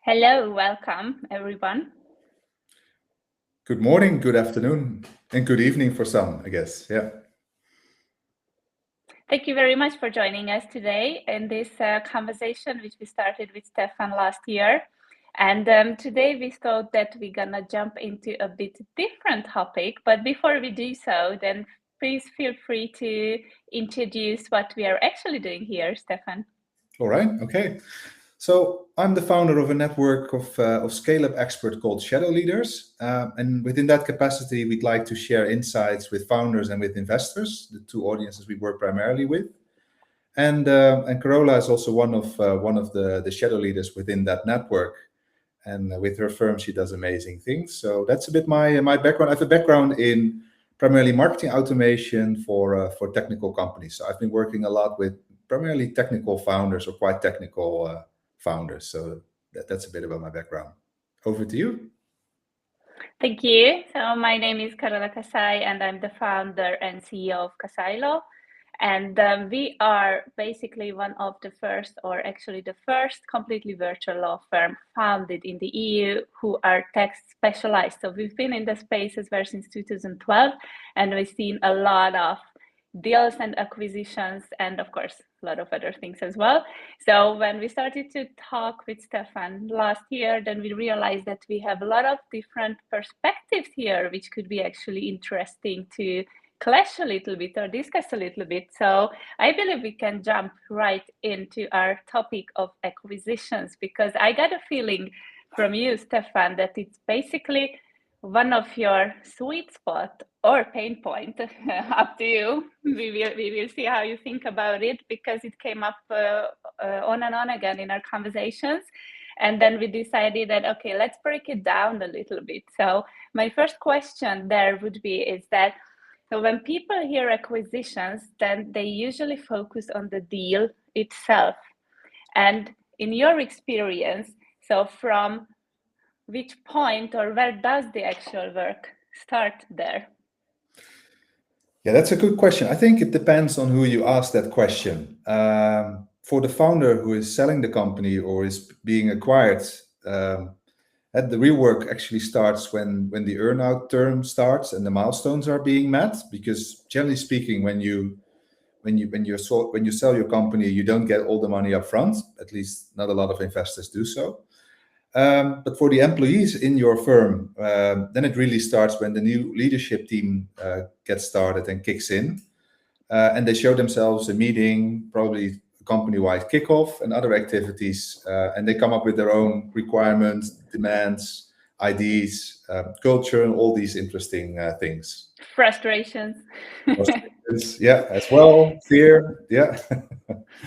Hello, welcome everyone. Good morning, good afternoon, and good evening for some, I guess. Yeah. Thank you very much for joining us today in this conversation, which we started with Stefan last year. And today we thought that we're gonna jump into a bit different topic. But before we do so, then please feel free to introduce what we are actually doing here, Stefan. All right. Okay. So I'm the founder of a network of scale-up experts called Shadow Leaders, and within that capacity, we'd like to share insights with founders and with investors, the two audiences we work primarily with. And Karola is also one of the shadow leaders within that network. And with her firm, she does amazing things. So that's a bit my background. I have a background in primarily marketing automation for technical companies. So I've been working a lot with primarily technical founders or quite technical founders. So that's a bit about my background. Over to you. Thank you. So my name is Karola Xenia and I'm the founder and CEO of Kassai. And we are basically one of the first, or actually the first completely virtual law firm founded in the EU who are tech specialized. So we've been in the space as well since 2012, and we've seen a lot of deals and acquisitions, and of course, a lot of other things as well. So when we started to talk with Stefan last year, then we realized that we have a lot of different perspectives here, which could be actually interesting to clash a little bit or discuss a little bit. So I believe we can jump right into our topic of acquisitions, because I got a feeling from you, Stefan, that it's basically one of your sweet spot or pain point, up to you. We will see how you think about it, because it came up on and on again in our conversations. And then we decided that, okay, let's break it down a little bit. So my first question there would be is that, so when people hear acquisitions, then they usually focus on the deal itself. And in your experience, so from which point or where does the actual work start there? Yeah, that's a good question. I think it depends on who you ask that question. For the founder who is selling the company or is being acquired, the real work actually starts when the earn-out term starts and the milestones are being met. Because generally speaking, when you sell your company, you don't get all the money up front. At least not a lot of investors do so. But for the employees in your firm, then it really starts when the new leadership team gets started and kicks in, and they show themselves a meeting, probably company-wide kickoff and other activities, and they come up with their own requirements, demands, IDs, culture, and all these interesting things. Frustrations. Yeah, as well. Fear. Yeah.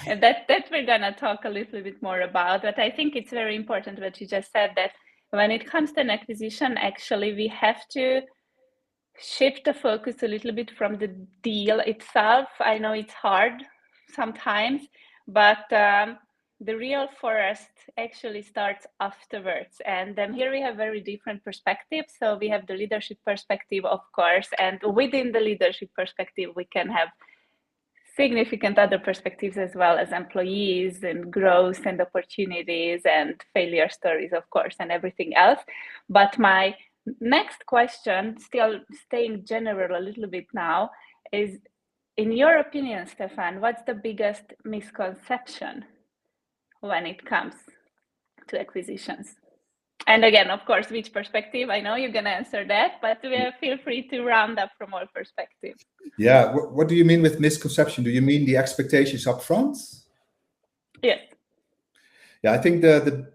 And that we're gonna talk a little bit more about. But I think it's very important what you just said, that when it comes to an acquisition, actually we have to shift the focus a little bit from the deal itself. I know it's hard sometimes, but the real forest actually starts afterwards. And here we have very different perspectives. So we have the leadership perspective, of course, and within the leadership perspective, we can have significant other perspectives as well, as employees and growth and opportunities and failure stories, of course, and everything else. But my next question, still staying general a little bit now, is, in your opinion, Stefan, what's the biggest misconception when it comes to acquisitions? And again, of course, which perspective? I know you're going to answer that, but feel free to round up from all perspectives. Yeah. What do you mean with misconception? Do you mean the expectations up front? Yes. Yeah, I think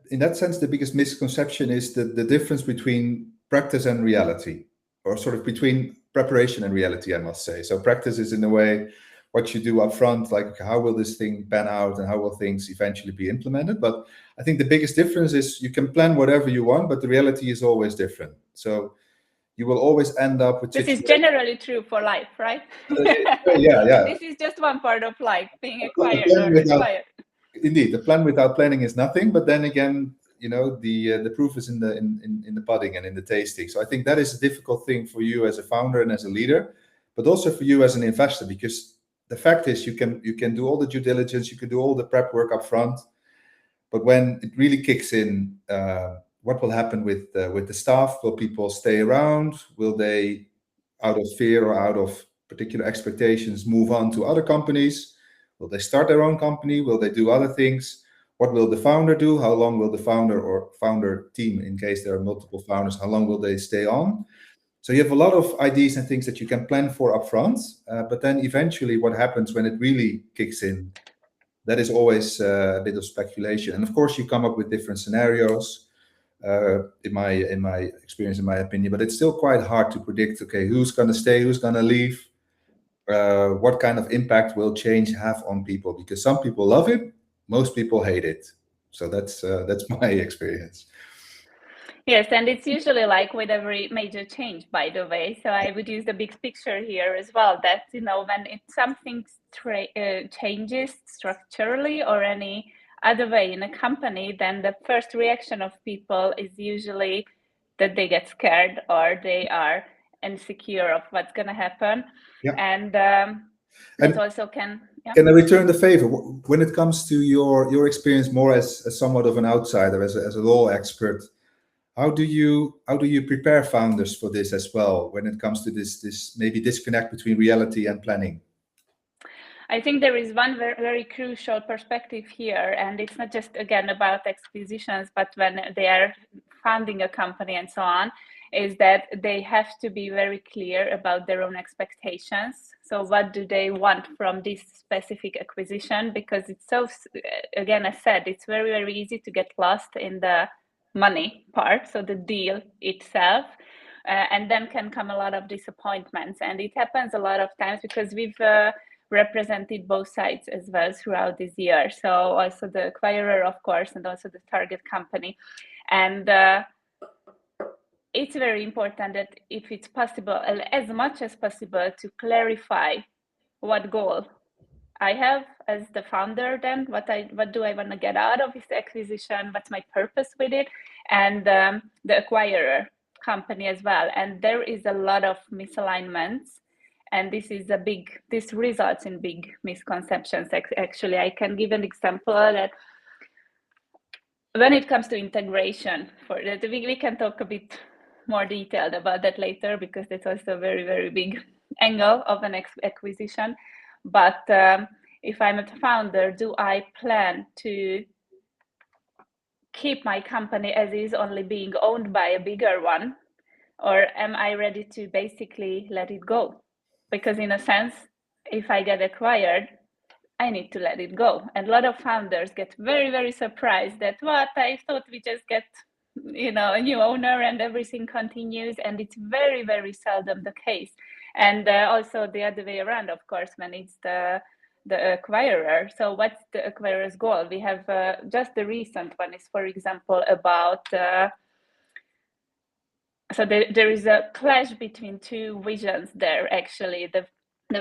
in that sense, the biggest misconception is the difference between practice and reality, or sort of between preparation and reality, I must say. So practice is in a way what you do up front, like how will this thing pan out and how will things eventually be implemented. But I think the biggest difference is you can plan whatever you want, but the reality is always different. So you will always end up with this is generally true for life, right? Yeah. This is just one part of life, being acquired or acquired. Indeed, the plan without planning is nothing. But then again, you know, the proof is in the pudding and in the tasting. So I think that is a difficult thing for you as a founder and as a leader, but also for you as an investor, because the fact is you can do all the due diligence, you can do all the prep work up front, But when it really kicks in, what will happen with the staff? Will people stay around? Will they, out of fear or out of particular expectations, move on to other companies? Will they start their own company? Will they do other things? What will the founder do? How long will the founder or founder team, in case there are multiple founders, how long will they stay on? So you have a lot of ideas and things that you can plan for upfront, but then eventually what happens when it really kicks in, that is always a bit of speculation. And of course you come up with different scenarios, in my experience, in my opinion, but it's still quite hard to predict, okay, who's going to stay, who's going to leave, what kind of impact will change have on people, because some people love it, most people hate it. So that's my experience. Yes, and it's usually like with every major change, by the way. So I would use the big picture here as well, that, you know, when something changes structurally or any other way in a company, then the first reaction of people is usually that they get scared or they are insecure of what's going to happen. Yeah. And it also can... Yeah. Can I return the favor? When it comes to your experience more as somewhat of an outsider, as a law expert, how do you prepare founders for this as well, when it comes to this maybe disconnect between reality and planning? I think there is one very, very crucial perspective here, and it's not just, again, about acquisitions, but when they are founding a company and so on, is that they have to be very clear about their own expectations. So what do they want from this specific acquisition? Because it's so, again, as said, it's very, very easy to get lost in the money part, so the deal itself, and then can come a lot of disappointments. And it happens a lot of times because we've represented both sides as well throughout this year. So also the acquirer, of course, and also the target company. And it's very important that if it's possible, as much as possible, to clarify what goal I have as the founder, then what do I want to get out of this acquisition, what's my purpose with it, and the acquirer company as well. And there is a lot of misalignments, and this results in big misconceptions. Actually, I can give an example that when it comes to integration, for that we can talk a bit more detailed about that later, because that's also a very, very big angle of an acquisition. But if I'm a founder, do I plan to keep my company as is, only being owned by a bigger one? Or am I ready to basically let it go? Because in a sense, if I get acquired, I need to let it go. And a lot of founders get very, very surprised that, what, I thought we just get, you know, a new owner and everything continues. And it's very, very seldom the case. And also the other way around, of course, when it's the acquirer. So what's the acquirer's goal? We have just the recent one is, for example, about so there is a clash between two visions there. Actually, the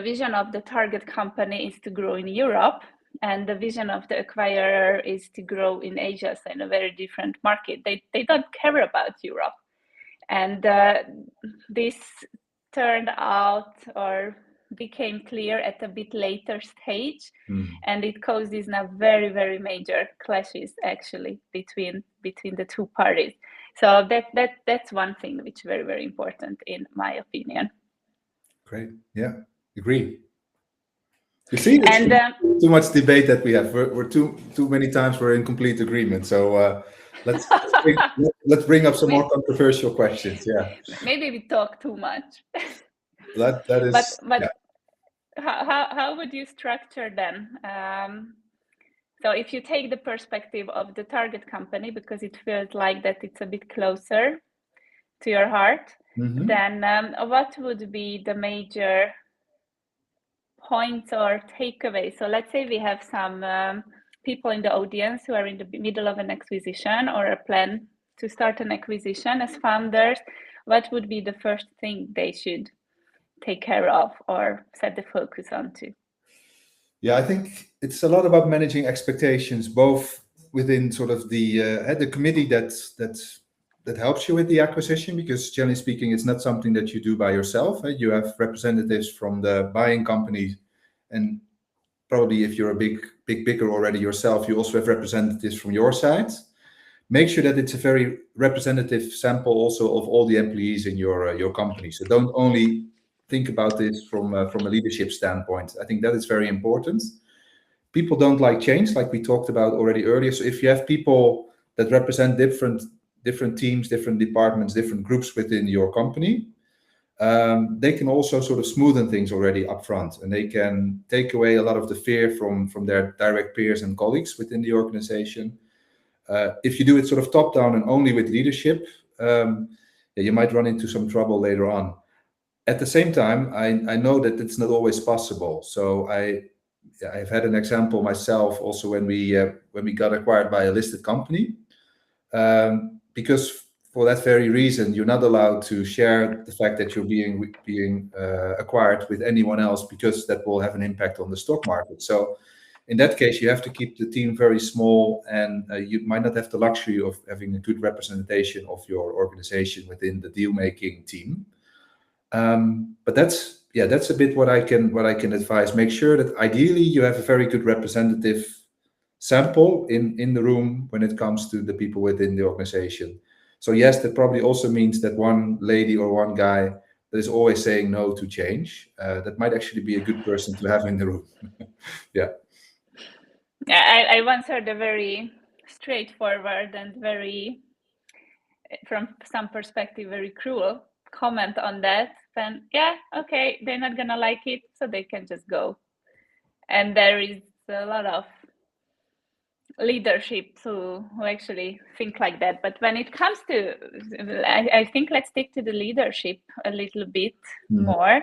vision of the target company is to grow in Europe, and the vision of the acquirer is to grow in Asia, so in a very different market. They don't care about Europe, and this turned out or became clear at a bit later stage, and it causes now very, very major clashes actually between the two parties. So that's one thing which is very, very important in my opinion. Great. Yeah, agree. You see, it's too much debate that we have. We're too many times we're in complete agreement. So let's bring up some more controversial questions. Yeah. Maybe we talk too much. That is. But yeah. How would you structure then? So if you take the perspective of the target company, because it feels like that it's a bit closer to your heart, then what would be the major points or takeaways? So let's say we have some people in the audience who are in the middle of an acquisition or a plan to start an acquisition as founders. What would be the first thing they should take care of or set the focus onto? Yeah, I think it's a lot about managing expectations, both within sort of the committee that helps you with the acquisition, because generally speaking, it's not something that you do by yourself. You have representatives from the buying company and probably if you're a big bigger already yourself, you also have representatives from your side. Make sure that it's a very representative sample also of all the employees in your company. So don't only think about this from a leadership standpoint. I think that is very important. People don't like change, like we talked about already earlier. So if you have people that represent different teams, different departments, different groups within your company, they can also sort of smoothen things already up front, and they can take away a lot of the fear from their direct peers and colleagues within the organization. If you do it sort of top down and only with leadership, you might run into some trouble later on. At the same time, I know that it's not always possible. So I've had an example myself also when we got acquired by a listed company, because for that very reason, you're not allowed to share the fact that you're being acquired with anyone else, because that will have an impact on the stock market. So in that case, you have to keep the team very small, and you might not have the luxury of having a good representation of your organization within the deal-making team. But that's a bit what I can advise. Make sure that ideally you have a very good representative sample in the room when it comes to the people within the organization. So yes, that probably also means that one lady or one guy that is always saying no to change, that might actually be a good person to have in the room. Yeah. I once heard a very straightforward and very, from some perspective, very cruel comment on that. Then, yeah, okay, they're not gonna like it, so they can just go. And there is a lot of leadership who actually think like that. But when it comes to, I think let's stick to the leadership a little bit more,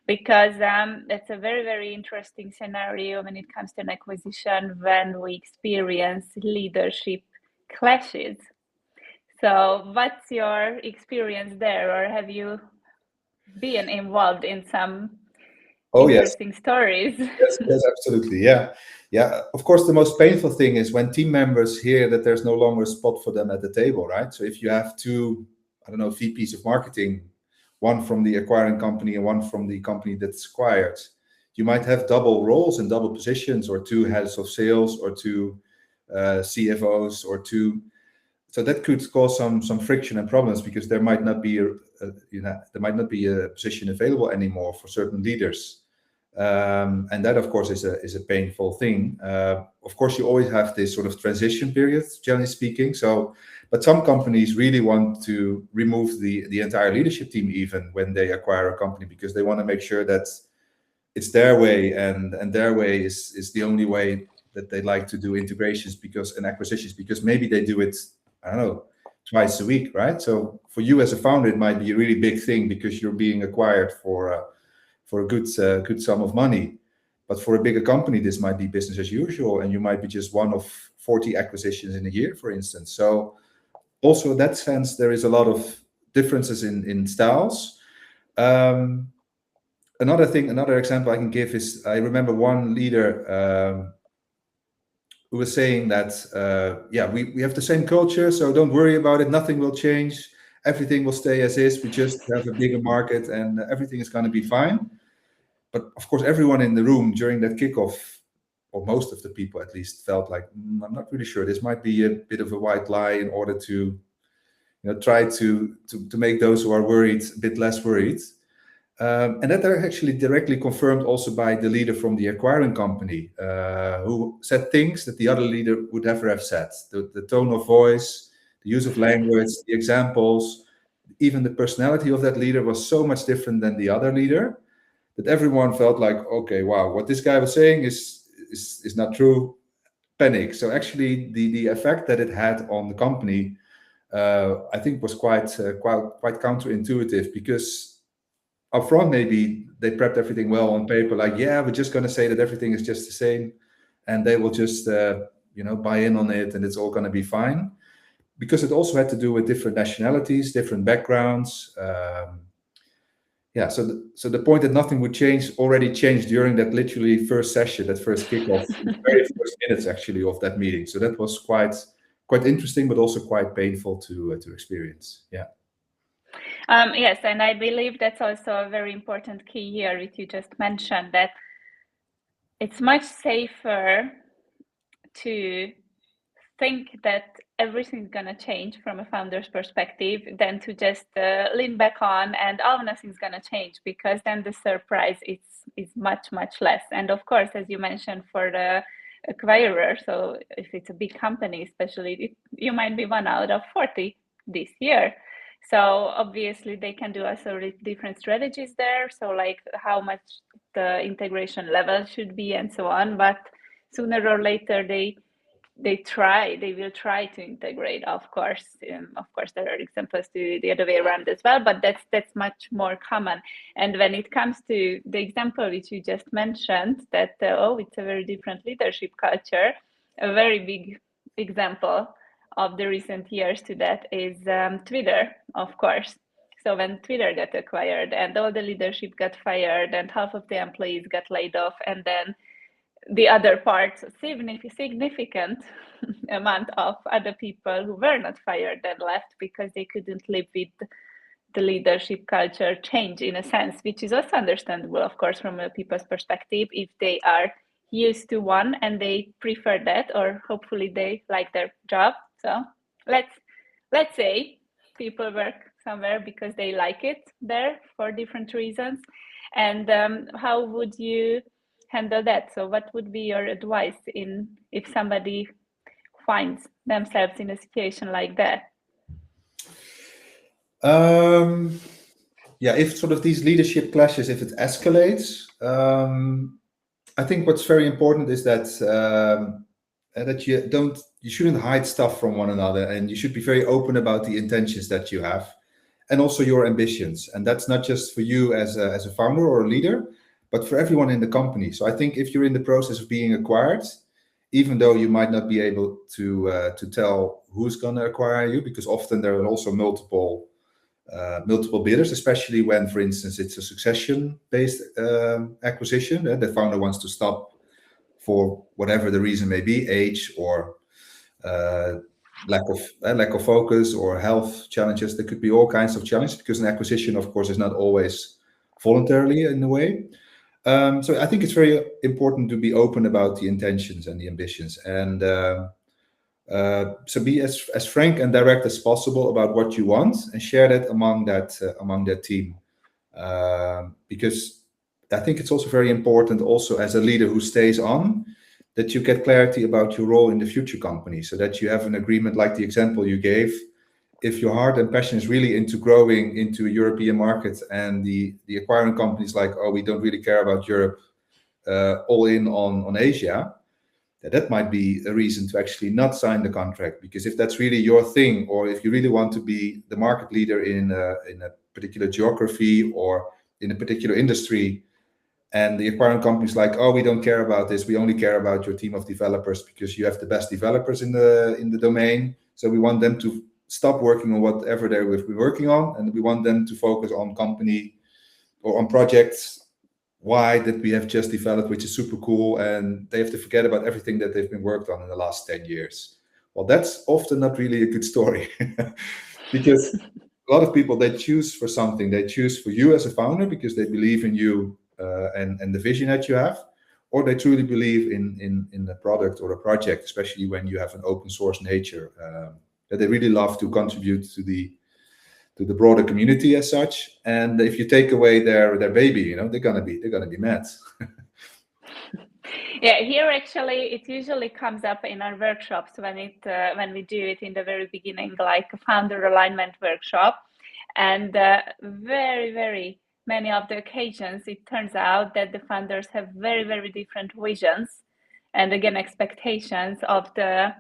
because that's a very, very interesting scenario when it comes to an acquisition, when we experience leadership clashes. So what's your experience there, or have you been involved in some interesting stories? Yes, absolutely. Yeah. Of course, the most painful thing is when team members hear that there's no longer a spot for them at the table, right? So if you have two, I don't know, VPs of marketing, one from the acquiring company and one from the company that's acquired, you might have double roles and double positions, or two heads of sales, or two CFOs, or two. So that could cause some friction and problems, because there might not be a position available anymore for certain leaders. And that, of course, is a painful thing. Of course, you always have this sort of transition period, generally speaking. But some companies really want to remove the entire leadership team even when they acquire a company, because they want to make sure that it's their way, and their way is the only way that they like to do integrations and acquisitions, because maybe they do it, I don't know, twice a week, right? So for you as a founder, it might be a really big thing because you're being acquired for a good sum of money. But for a bigger company, this might be business as usual, and you might be just one of 40 acquisitions in a year, for instance. So also in that sense, there is a lot of differences in styles. Another example I can give is, I remember one leader who was saying that, we have the same culture, so don't worry about it. Nothing will change. Everything will stay as is. We just have a bigger market, and everything is going to be fine. But of course, everyone in the room during that kickoff, or most of the people at least, felt like, I'm not really sure. This might be a bit of a white lie in order to, try to make those who are worried a bit less worried. And that are actually directly confirmed also by the leader from the acquiring company, who said things that the other leader would never have said. The tone of voice, the use of language, the examples, even the personality of that leader was so much different than the other leader, that everyone felt like, okay, wow, what this guy was saying is not true. Panic. So actually, the effect that it had on the company, I think, was quite counterintuitive, because up front, maybe they prepped everything well on paper, like, yeah, we're just going to say that everything is just the same, and they will just buy in on it, and it's all going to be fine, because it also had to do with different nationalities, different backgrounds. So the point that nothing would change already changed during that literally first session, that first kickoff, the very first minutes actually of that meeting. So that was quite interesting, but also quite painful to experience. Yeah. Yes, and I believe that's also a very important key here, which you just mentioned, that it's much safer to think that everything's going to change from a founder's perspective than to just lean back on and oh, nothing's going to change, because then the surprise is much less. And of course, as you mentioned, for the acquirer, so if it's a big company especially, you might be 1 out of 40 this year. So obviously they can do also different strategies there, so like how much the integration level should be and so on, but sooner or later they will try to integrate, of course. Of course there are examples to the other way around as well, but that's much more common. And when it comes to the example which you just mentioned, that it's a very different leadership culture, a very big example of the recent years to that is Twitter, of course. So when Twitter got acquired and all the leadership got fired and half of the employees got laid off, and then the other parts, significant amount of other people who were not fired and left because they couldn't live with the leadership culture change, in a sense, which is also understandable, of course, from a people's perspective, if they are used to one and they prefer that, or hopefully they like their job. So let's say people work somewhere because they like it there for different reasons. And how would you handle that? So what would be your advice if somebody finds themselves in a situation like that? Yeah, if sort of these leadership clashes, if it escalates, I think what's very important is that you shouldn't hide stuff from one another, and you should be very open about the intentions that you have, and also your ambitions. And that's not just for you as a founder or a leader, but for everyone in the company. So I think if you're in the process of being acquired, even though you might not be able to tell who's going to acquire you, because often there are also multiple bidders, especially when, for instance, it's a succession-based acquisition. The founder wants to stop for whatever the reason may be, age or lack of focus or health challenges. There could be all kinds of challenges, because an acquisition, of course, is not always voluntarily in a way. So I think it's very important to be open about the intentions and the ambitions, and so be as frank and direct as possible about what you want, and share that among that team, because I think it's also very important, also as a leader who stays on, that you get clarity about your role in the future company, so that you have an agreement, like the example you gave. If your heart and passion is really into growing into a European market, and the acquiring companies like, oh, we don't really care about Europe, all in on Asia, that might be a reason to actually not sign the contract. Because if that's really your thing, or if you really want to be the market leader in a particular geography or in a particular industry, and the acquiring company's like, oh, we don't care about this, we only care about your team of developers because you have the best developers in the domain, so we want them to stop working on whatever they will be working on, and we want them to focus on company or on projects Y that we have just developed, which is super cool, and they have to forget about everything that they've been worked on in the last 10 years. Well, that's often not really a good story. Because a lot of people, they choose for something. They choose for you as a founder because they believe in you and the vision that you have, or they truly believe in the product or a project, especially when you have an open source nature, that they really love to contribute to the broader community as such. And if you take away their baby, they're gonna be mad. Yeah, here actually it usually comes up in our workshops when we do it in the very beginning, like a founder alignment workshop. And very many of the occasions, it turns out that the founders have very different visions, and again, expectations of the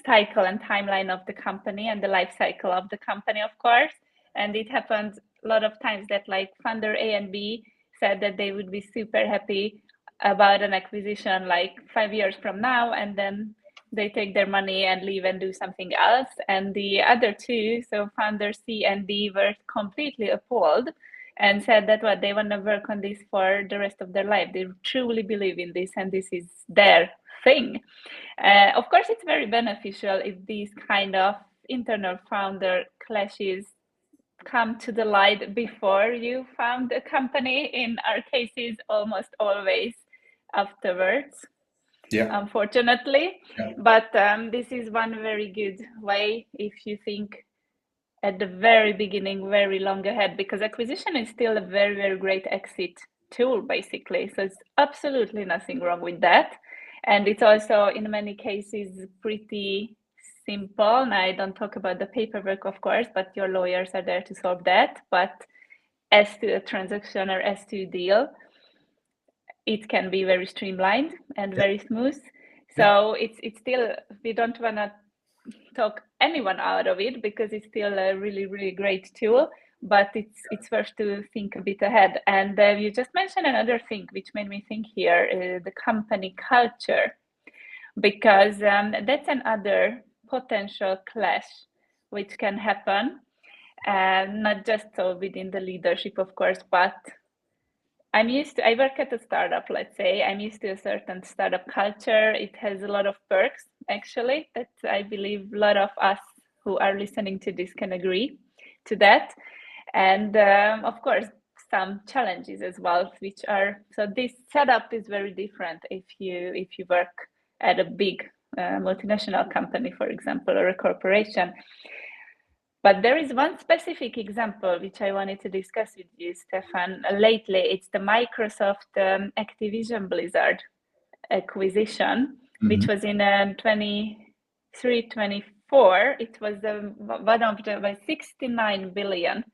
cycle and timeline of the company and the life cycle of the company, of course. And it happens a lot of times that like founder A and B said that they would be super happy about an acquisition like 5 years from now, and then they take their money and leave and do something else. And the other two, so founders C and D, were completely appalled and said that they want to work on this for the rest of their life. They truly believe in this, and this is their thing. Of course, it's very beneficial if these kind of internal founder clashes come to the light before you found a company. In our cases, almost always afterwards, Yeah. unfortunately. Yeah. But this is one very good way if you think at the very beginning, very long ahead, because acquisition is still a very, very great exit tool, basically. So it's absolutely nothing wrong with that. And it's also, in many cases, pretty simple. Now, I don't talk about the paperwork, of course, but your lawyers are there to solve that. But as to a transaction or as to a deal, it can be very streamlined and very smooth. So it's still, we don't want to talk anyone out of it because it's still a really, really great tool, but it's worth to think a bit ahead. And you just mentioned another thing which made me think here, the company culture, because that's another potential clash which can happen, not just so within the leadership, of course, but I work at a startup, let's say. I'm used to a certain startup culture. It has a lot of perks, actually, that I believe a lot of us who are listening to this can agree to that. And of course, some challenges as well, which are, so this setup is very different if you work at a big multinational company, for example, or a corporation. But there is one specific example which I wanted to discuss with you, Stefan. Lately, it's the Microsoft Activision Blizzard acquisition, which was in 23, 24. It was one of the 69 billion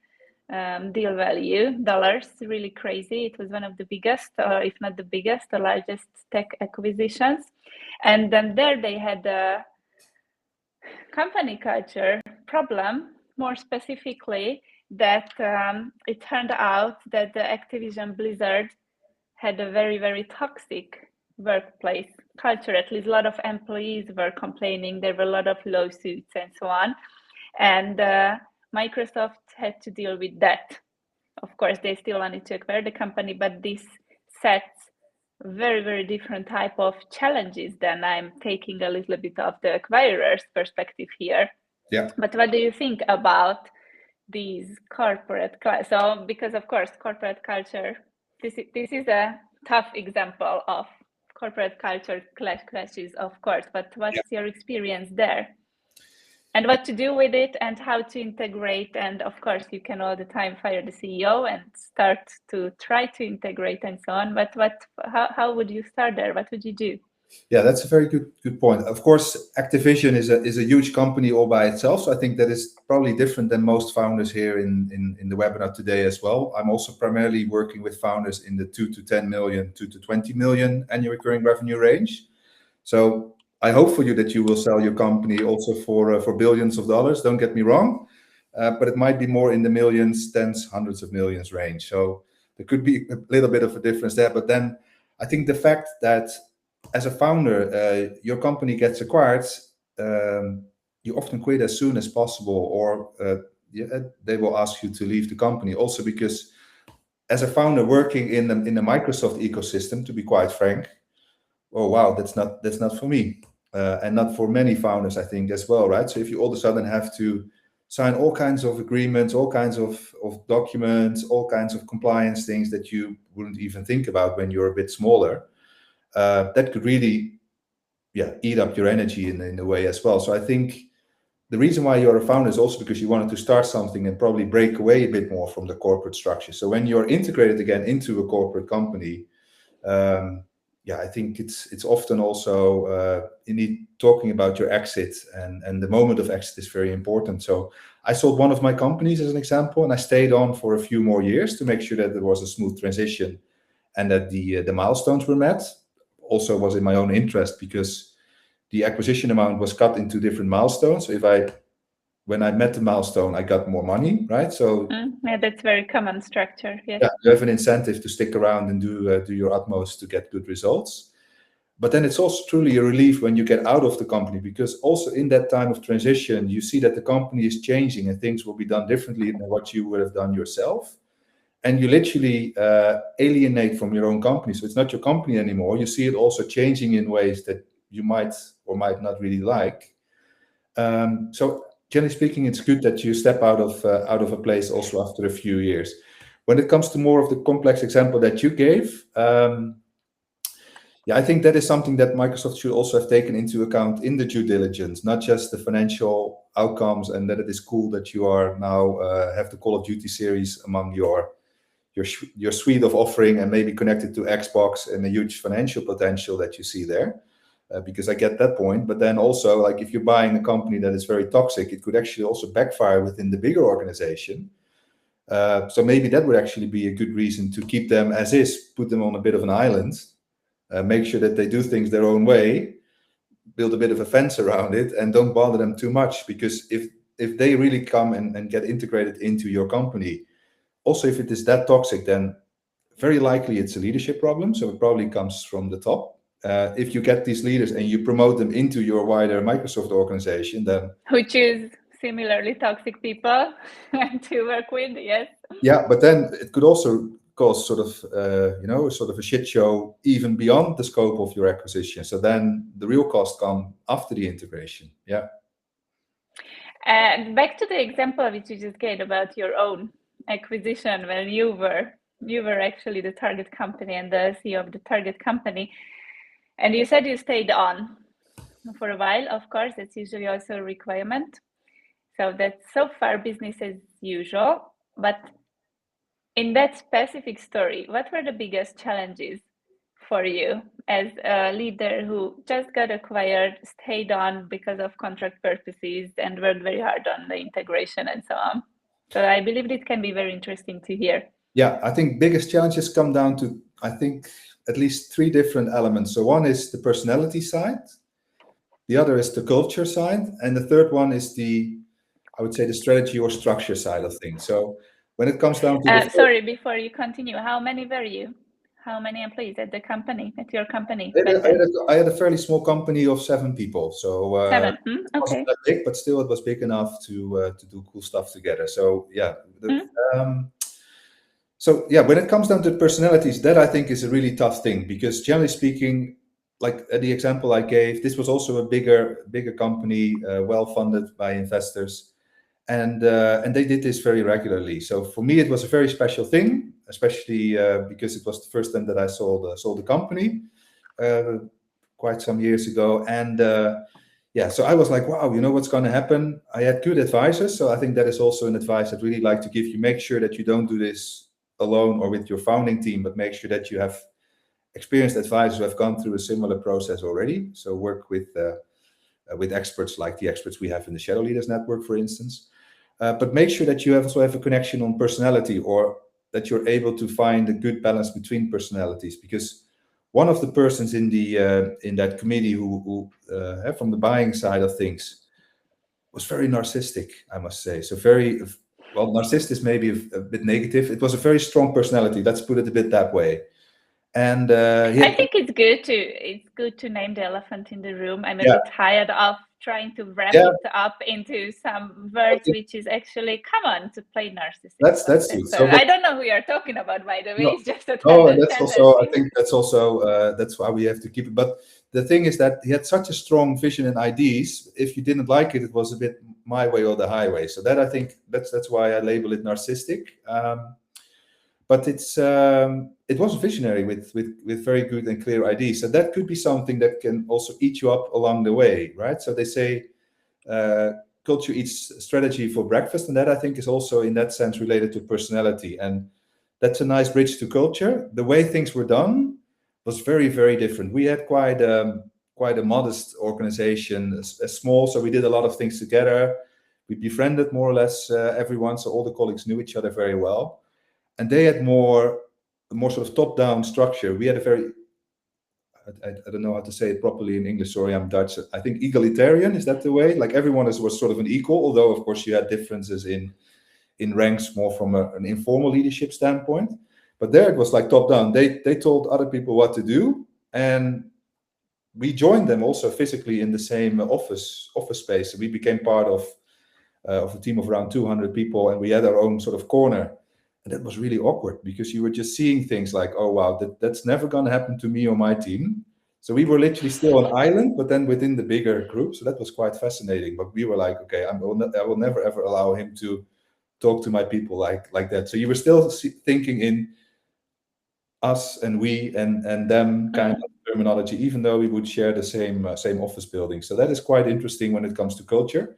deal value dollars, really crazy. It was one of the biggest, or if not the biggest, the largest tech acquisitions. And then there they had a company culture problem, more specifically that it turned out that the Activision Blizzard had a very, very toxic workplace culture. At least a lot of employees were complaining. There were a lot of lawsuits and so on. And Microsoft had to deal with that. Of course, they still wanted to acquire the company, but this sets very, very different type of challenges than I'm taking a little bit of the acquirer's perspective here. Yeah. But what do you think about these corporate, so because of course, corporate culture, this is a tough example of corporate culture clashes, of course, but what's your experience there? And what to do with it and how to integrate. And of course, you can all the time fire the CEO and start to try to integrate and so on. But how would you start there? What would you do? Yeah, that's a very good point. Of course, Activision is a huge company all by itself. So I think that is probably different than most founders here in the webinar today as well. I'm also primarily working with founders in the 2 to 10 million, 2 to 20 million annual recurring revenue range. So I hope for you that you will sell your company also for billions of dollars. Don't get me wrong, but it might be more in the millions, tens, hundreds of millions range. So there could be a little bit of a difference there. But then I think the fact that as a founder, your company gets acquired, you often quit as soon as possible, or they will ask you to leave the company. Also because as a founder working in the Microsoft ecosystem, to be quite frank, oh wow, that's not for me, and not for many founders, I think, as well, right? So if you all of a sudden have to sign all kinds of agreements, all kinds of documents, all kinds of compliance things that you wouldn't even think about when you're a bit smaller, that could really eat up your energy in a way as well. So I think the reason why you're a founder is also because you wanted to start something and probably break away a bit more from the corporate structure. So when you're integrated again into a corporate company, I think it's often also you need talking about your exit, and the moment of exit is very important. So I sold one of my companies as an example, and I stayed on for a few more years to make sure that there was a smooth transition and that the milestones were met. Also was in my own interest because the acquisition amount was cut into different milestones. So when I met the milestone, I got more money, right? So that's very common structure. Yes. Yeah, you have an incentive to stick around and do your utmost to get good results. But then it's also truly a relief when you get out of the company, because also in that time of transition, you see that the company is changing and things will be done differently than what you would have done yourself. And you literally alienate from your own company. So it's not your company anymore. You see it also changing in ways that you might or might not really like. So generally speaking, it's good that you step out of a place also after a few years. When it comes to more of the complex example that you gave, Yeah, I think that is something that Microsoft should also have taken into account in the due diligence, not just the financial outcomes, and that it is cool that you are now have the Call of Duty series among your suite of offering and maybe connected to Xbox and a huge financial potential that you see there. Because I get that point, but then also, like, if you're buying a company that is very toxic, it could actually also backfire within the bigger organization. So maybe that would actually be a good reason to keep them as is, put them on a bit of an island, make sure that they do things their own way, build a bit of a fence around it, and don't bother them too much. Because if they really come and get integrated into your company, also if it is that toxic, then very likely it's a leadership problem. So it probably comes from the top. If you get these leaders and you promote them into your wider Microsoft organization, then who choose similarly toxic people to work with. Yes. yeah, but then it could also cause sort of sort of a shit show even beyond the scope of your acquisition. So then the real cost come after the integration. Yeah. And back to the example which you just gave about your own acquisition, when you were actually the target company and the CEO of the target company, and you said you stayed on for a while. Of course, that's usually also a requirement. So that's so far business as usual. But in that specific story, what were the biggest challenges for you as a leader who just got acquired, stayed on because of contract purposes, and worked very hard on the integration and so on? So I believe it can be very interesting to hear. Yeah, I think biggest challenges come down to, I think, at least three different elements. So one is the personality side, the other is the culture side, and the third one is I would say, the strategy or structure side of things. So when it comes down to sorry, before you continue, how many were you? How many employees at the company, at your company? I had a fairly small company of 7 people. So 7. it Okay. wasn't that big, but still it was big enough to do cool stuff together. So yeah. So yeah, when it comes down to personalities, that I think is a really tough thing, because generally speaking, like the example I gave, this was also a bigger company, well funded by investors, and they did this very regularly. So for me, it was a very special thing, especially because it was the first time that I sold the company quite some years ago, and yeah, so I was like, wow, you know what's going to happen. I had good advisors, so I think that is also an advice I'd really like to give you. Make sure that you don't do this alone or with your founding team, but make sure that you have experienced advisors who have gone through a similar process already. So work with experts like the experts we have in the Shadow Leaders Network, for instance. But make sure that you also have a connection on personality, or that you're able to find a good balance between personalities. Because one of the persons in that committee who from the buying side of things was very narcissistic, I must say. So very, well, narcissist is maybe a bit negative. It was a very strong personality. Let's put it a bit that way. And I think it's good to name the elephant in the room. I'm a bit tired of trying to wrap it up into some words, which is actually common to play narcissist. That's it. So I don't know who you're talking about, by the way. No, it's just a and that's also, I think that's also that's why we have to keep it. But the thing is that he had such a strong vision and ideas. If you didn't like it, it was a bit my way or the highway. So that, I think that's why I label it narcissistic. But it was a visionary with very good and clear ideas. So that could be something that can also eat you up along the way, right? So they say culture eats strategy for breakfast, and that, I think, is also in that sense related to personality. And that's a nice bridge to culture. The way things were done was very, very different. We had quite a modest organization, a small, so we did a lot of things together. We befriended more or less everyone, so all the colleagues knew each other very well. And they had more sort of top-down structure. We had a very, I don't know how to say it properly in English. Sorry, I'm Dutch. I think egalitarian, is that the way? Like everyone was sort of an equal, although of course you had differences in ranks more from an informal leadership standpoint. But there it was like top-down. They told other people what to do, and we joined them also physically in the same office space. So we became part of a team of around 200 people, and we had our own sort of corner. And that was really awkward, because you were just seeing things like, oh, wow, that's never going to happen to me or my team. So we were literally still an island, but then within the bigger group. So that was quite fascinating. But we were like, okay, I will never, ever allow him to talk to my people like that. So you were still thinking in us and we and them kind of terminology, even though we would share the same office building. So that is quite interesting when it comes to culture.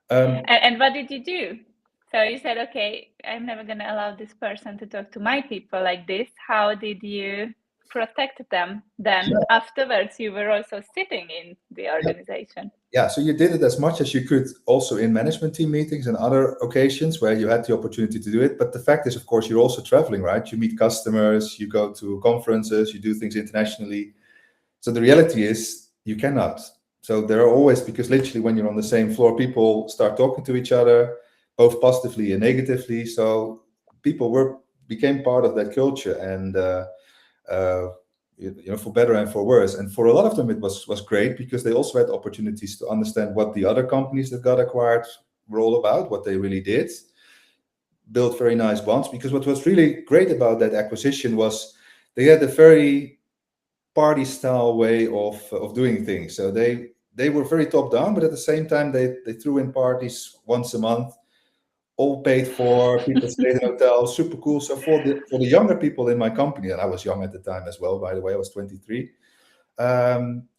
And what did you do? So you said, okay, I'm never going to allow this person to talk to my people like this. How did you protect them then? Afterwards, you were also sitting in the organization. Yeah, so you did it as much as you could also in management team meetings and other occasions where you had the opportunity to do it. But the fact is, of course, you're also traveling, right? You meet customers, you go to conferences, you do things internationally. So the reality is you cannot. So there are always, because literally when you're on the same floor, people start talking to each other, both positively and negatively. So people became part of that culture, and for better and for worse. And for a lot of them, it was great because they also had opportunities to understand what the other companies that got acquired were all about, what they really did, build very nice bonds. Because what was really great about that acquisition was they had a very party style way of doing things. So they were very top down, but at the same time they threw in parties once a month, all paid for. People stayed in hotels, super cool. So for the younger people in my company, and I was young at the time as well, by the way, I was 23.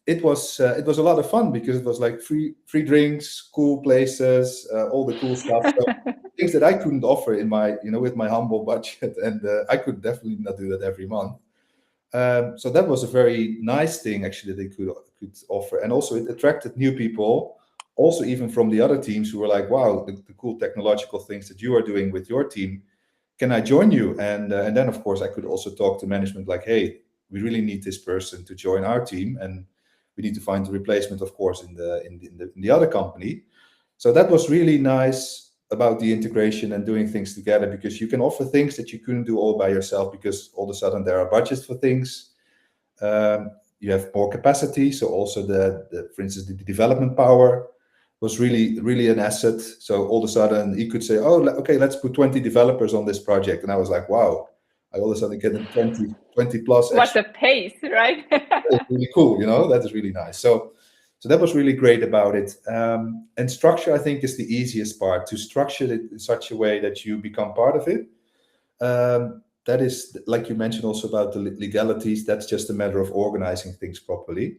It was a lot of fun because it was like free drinks, cool places, all the cool stuff. So things that I couldn't offer in my with my humble budget, and I could definitely not do that every month. So that was a very nice thing actually that they could offer, and also it attracted new people, also even from the other teams who were like, "Wow, the cool technological things that you are doing with your team, can I join you?" And then of course I could also talk to management like, "Hey, we really need this person to join our team, and we need to find a replacement, of course, in the other company." So that was really nice about the integration and doing things together, because you can offer things that you couldn't do all by yourself, because all of a sudden there are budgets for things. You have more capacity. So also for instance, the development power was really an asset. So all of a sudden you could say, oh, okay, let's put 20 developers on this project. And I was like, wow, I all of a sudden get 20 plus. What a pace, right? It's really cool, that is really nice. So that was really great about it. And structure, I think, is the easiest part, to structure it in such a way that you become part of it. That is, like you mentioned also about the legalities, that's just a matter of organizing things properly.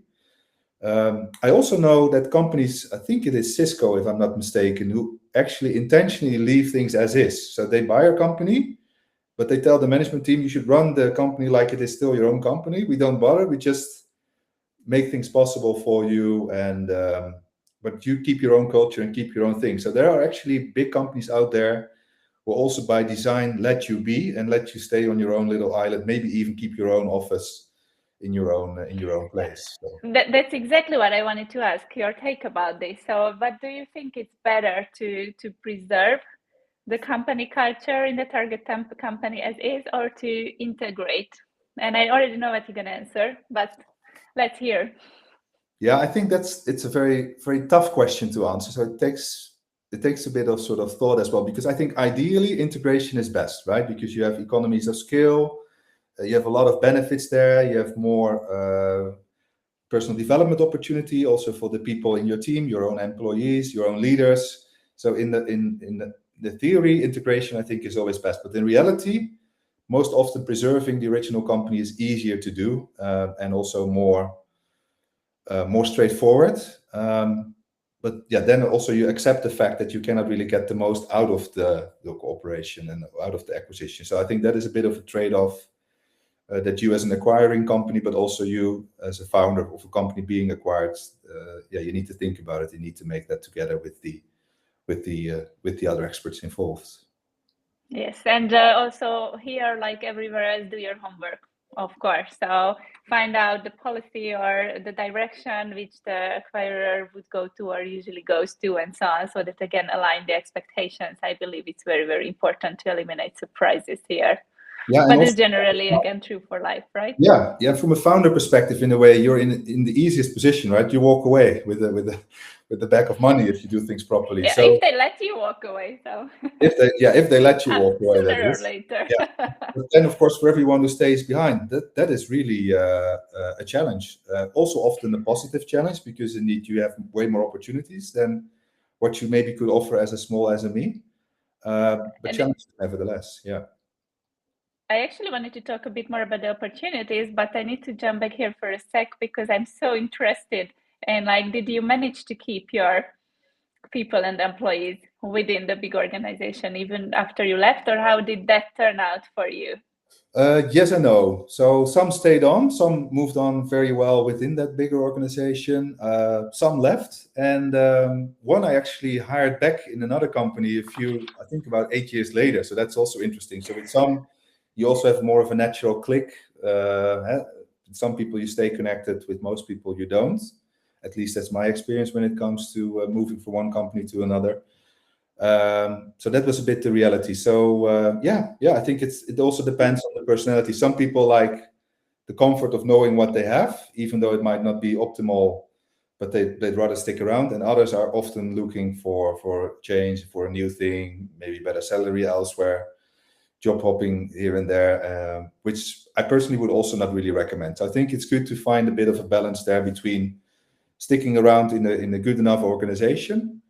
I also know that companies, I think it is Cisco, if I'm not mistaken, who actually intentionally leave things as is. So they buy a company, but they tell the management team, you should run the company like it is still your own company. We don't bother. We just make things possible for you, and but you keep your own culture and keep your own thing. So there are actually big companies out there who also by design let you be and let you stay on your own little island, maybe even keep your own office in your own place. So. That's exactly what I wanted to ask your take about this. So what do you think it's better to preserve the company culture in the target company as is, or to integrate? And I already know what you're going to answer, but let's hear. Yeah, I think it's a very, very tough question to answer. So it takes a bit of sort of thought as well, because I think ideally integration is best, right? Because you have economies of scale, you have a lot of benefits there, you have more personal development opportunity also for the people in your team, your own employees, your own leaders. So in the theory, integration I think is always best, but in reality, most often preserving the original company is easier to do, and also more straightforward. But yeah, then also you accept the fact that you cannot really get the most out of the cooperation and out of the acquisition. So I think that is a bit of a trade-off that you as an acquiring company, but also you as a founder of a company being acquired, you need to think about it. You need to make that together with the other experts involved. Yes, and also here, like everywhere else, do your homework, of course. So find out the policy or the direction which the acquirer would go to or usually goes to, and so on, so that again align the expectations. I believe it's very, very important to eliminate surprises here. Yeah, but it's generally again true for life, right? Yeah. From a founder perspective, in a way, you're in the easiest position, right? You walk away with the bag of money if you do things properly. Yeah, so if they let you walk away, so if they let you walk away, that sooner or is. later. Yeah. But then, of course, for everyone who stays behind, that is really a challenge. Also, often a positive challenge, because indeed you have way more opportunities than what you maybe could offer as a small SME. But challenges nevertheless, yeah. I actually wanted to talk a bit more about the opportunities, but I need to jump back here for a sec because I'm so interested. And like, did you manage to keep your people and employees within the big organization even after you left, or how did that turn out for you? Yes and no. So some stayed on, some moved on very well within that bigger organization. Some left, and one I actually hired back in another company I think about 8 years later. So that's also interesting. So with some, you also have more of a natural click. Some people you stay connected with, most people you don't. At least that's my experience when it comes to moving from one company to another. So that was a bit the reality. So I think it also depends on the personality. Some people like the comfort of knowing what they have, even though it might not be optimal, but they'd rather stick around. And others are often looking for change, for a new thing, maybe better salary elsewhere, job hopping here and there, which I personally would also not really recommend. So I think it's good to find a bit of a balance there between sticking around in a good enough organization,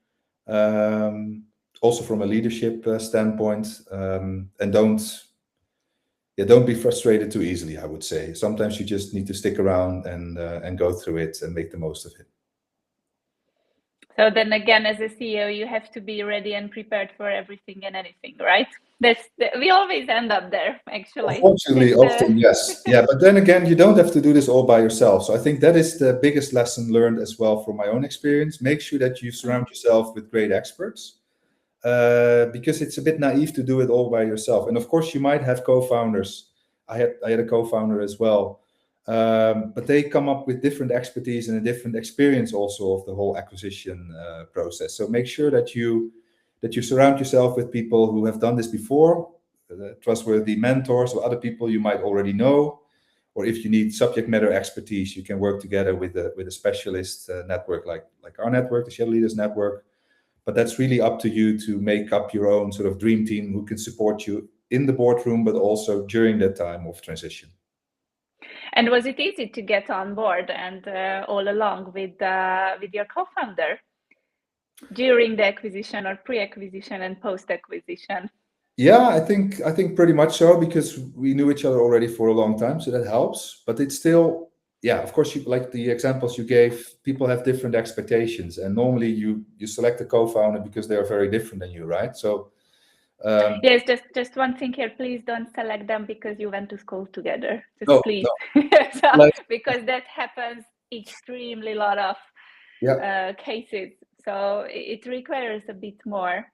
also from a leadership standpoint, and don't be frustrated too easily. I would say sometimes you just need to stick around and go through it and make the most of it. So then again, as a CEO, you have to be ready and prepared for everything and anything, right? We always end up there, actually. Unfortunately, often, yes. Yeah, but then again, you don't have to do this all by yourself. So I think that is the biggest lesson learned as well from my own experience. Make sure that you surround yourself with great experts, because it's a bit naive to do it all by yourself. And of course, you might have co-founders. I had a co-founder as well, but they come up with different expertise and a different experience also of the whole acquisition process. So make sure that you surround yourself with people who have done this before, trustworthy mentors or other people you might already know. Or if you need subject matter expertise, you can work together with a specialist network like our network, the Shadow Leaders Network. But that's really up to you to make up your own sort of dream team who can support you in the boardroom, but also during that time of transition. And was it easy to get on board and all along with your co-founder during the acquisition or pre-acquisition and post-acquisition? Yeah, I think pretty much so, because we knew each other already for a long time, so that helps. But it's still, yeah, of course, you like the examples you gave, people have different expectations, and normally you select a co-founder because they are very different than you, right? So yes, just one thing here, please don't select them because you went to school together, just no, please. no. So, because that happens extremely lot of cases, so it requires a bit more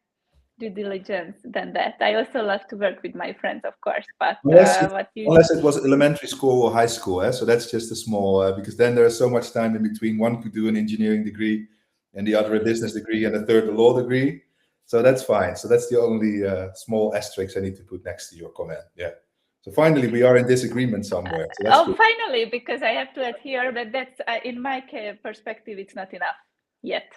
due diligence than that. I also love to work with my friends, of course, but unless it was elementary school or high school, so that's just a small, because then there's so much time in between. One could do an engineering degree and the other a business degree and the third a law degree. So that's fine. So that's the only small asterisk I need to put next to your comment. Yeah. So finally, we are in disagreement somewhere. So that's good. Finally, because I have to adhere, but that's in my perspective, it's not enough yet.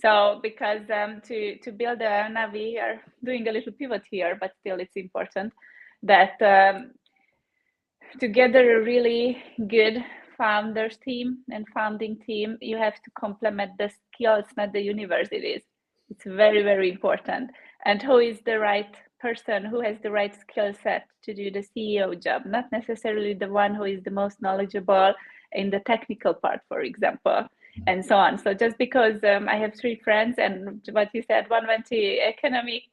So because to build now we are doing a little pivot here, but still it's important that together a really good founders team and founding team, you have to complement the skills, not the universities. It's very, very important. And who is the right person, who has the right skill set to do the CEO job, not necessarily the one who is the most knowledgeable in the technical part, for example, and so on. So just because I have 3 friends, and what you said, one went to economics,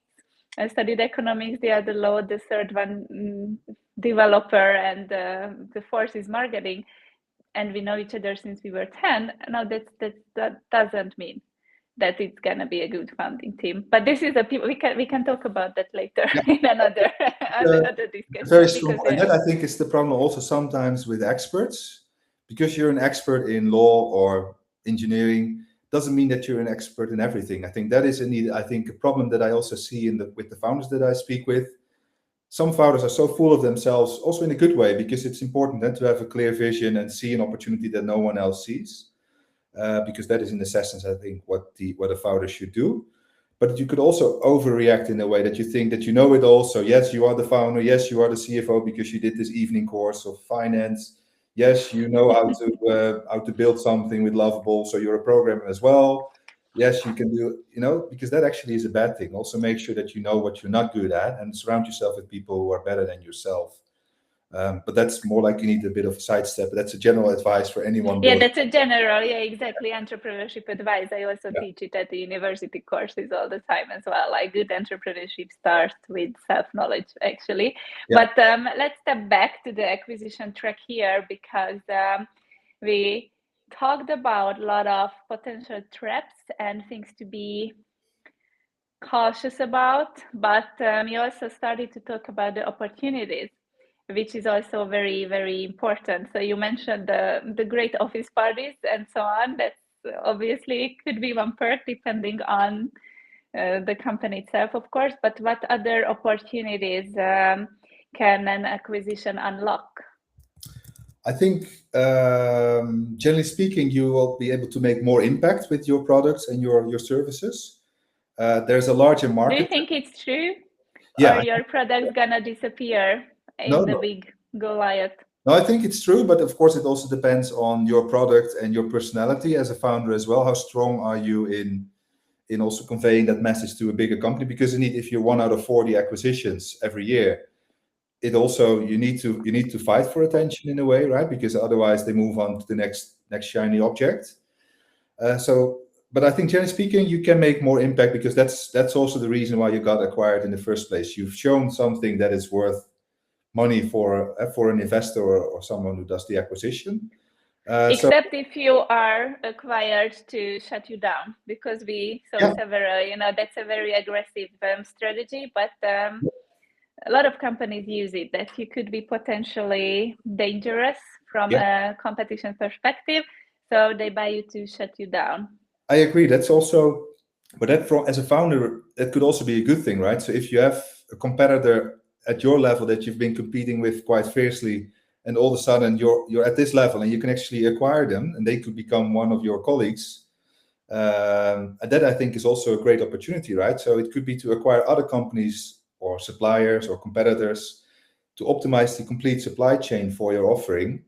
I studied economics, the other law, the third one developer, and the fourth is marketing, and we know each other since we were 10. No, that doesn't mean that it's gonna be a good founding team. But this is we can talk about that later in another discussion. Very strong. And that I think is the problem also sometimes with experts, because you're an expert in law or engineering doesn't mean that you're an expert in everything. I think that is indeed, I think, a problem that I also see with the founders that I speak with. Some founders are so full of themselves, also in a good way, because it's important then to have a clear vision and see an opportunity that no one else sees, because that is in essence, I think, what a founder should do. But you could also overreact in a way that you think that you know it all. So yes, you are the founder. Yes, you are the CFO because you did this evening course of finance. Yes, you know how to build something with Lovable, so you're a programmer as well. Yes, you can do, because that actually is a bad thing. Also make sure that you know what you're not good at and surround yourself with people who are better than yourself. But that's more like you need a bit of a sidestep. That's a general advice for anyone. Yeah, that's a general, exactly. Entrepreneurship advice. I also teach it at the university courses all the time as well. Like good entrepreneurship starts with self-knowledge, actually. Yeah. But let's step back to the acquisition track here, because we talked about a lot of potential traps and things to be cautious about, but you also started to talk about the opportunities, which is also very, very important. So you mentioned the great office parties and so on. That's obviously could be one perk depending on the company itself, of course. But what other opportunities can an acquisition unlock? I think, generally speaking, you will be able to make more impact with your products and your services. There's a larger market. Do you think it's true? Yeah. Or your product's gonna disappear in the big Goliath? No, I think it's true, but of course it also depends on your product and your personality as a founder as well. How strong are you in also conveying that message to a bigger company? Because indeed, if you're 1 out of 40 acquisitions every year, it also you need to fight for attention in a way, right? Because otherwise they move on to the next shiny object. But I think generally speaking, you can make more impact, because that's also the reason why you got acquired in the first place. You've shown something that is worth money for an investor or someone who does the acquisition. Except if you are acquired to shut you down, because we saw several, that's a very aggressive strategy, but a lot of companies use it, that you could be potentially dangerous from a competition perspective. So they buy you to shut you down. I agree. That's also, but as a founder, that could also be a good thing, right? So if you have a competitor at your level that you've been competing with quite fiercely, and all of a sudden you're at this level and you can actually acquire them and they could become one of your colleagues. And that I think is also a great opportunity, right? So it could be to acquire other companies or suppliers or competitors to optimize the complete supply chain for your offering.